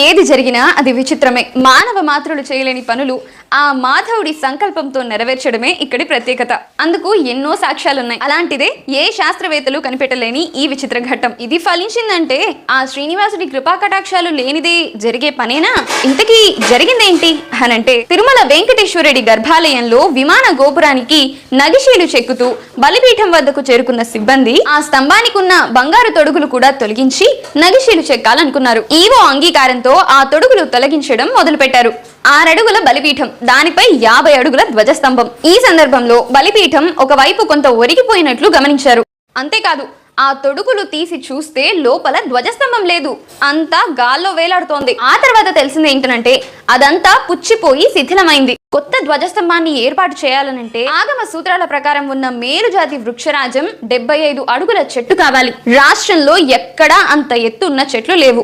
ఏది జరిగినా అది విచిత్రమే. మానవ మాత్రులు చేయలేని పనులు ఆ మాధవుడి సంకల్పంతో నెరవేర్చడమే ఇక్కడి ప్రత్యేకత. అందుకు ఎన్నో సాక్ష్యాలున్నాయి. అలాంటిదే ఏ శాస్త్రవేత్తలు కనిపెట్టలేని ఈ విచిత్ర ఘట్టం. ఇది ఫలించిందంటే ఆ శ్రీనివాసుడి కృపా కటాక్షాలు లేనిదే జరిగే పనేనా? ఇంతకీ జరిగిందేంటి అనంటే, తిరుమల వెంకటేశ్వరుడి గర్భాలయంలో విమాన గోపురానికి నగిశీలు చెక్కుతూ బలిపీఠం వద్దకు చేరుకున్న సిబ్బంది ఆ స్తంభానికి ఉన్న బంగారు తొడుగులు కూడా తొలగించి నగిశీలు చెక్కాలనుకున్నారు. ఈవో అంగీకారంతో ఆ తొడుగులు తొలగించడం మొదలుపెట్టారు. 6 అడుగుల బలిపీఠం, దానిపై 50 అడుగుల ధ్వజస్తంభం. ఈ సందర్భంలో బలిపీఠం ఒకవైపు కొంత ఒరిగిపోయినట్లు గమనించారు. అంతేకాదు, ఆ తొడుగులు తీసి చూస్తే లోపల ధ్వజస్తంభం లేదు, అంతా గాల్లో వేలాడుతోంది. ఆ తర్వాత తెలిసింది ఏంటంటే అదంతా పుచ్చిపోయి శిథిలమైంది. కొత్త ధ్వజస్తంభాన్ని ఏర్పాటు చేయాలనంటే ఆగమ సూత్రాల ప్రకారం ఉన్న మేలుజాతి వృక్షరాజం 75 అడుగుల చెట్టు కావాలి. రాష్ట్రంలో ఎక్కడా అంత ఎత్తున్న చెట్లు లేవు.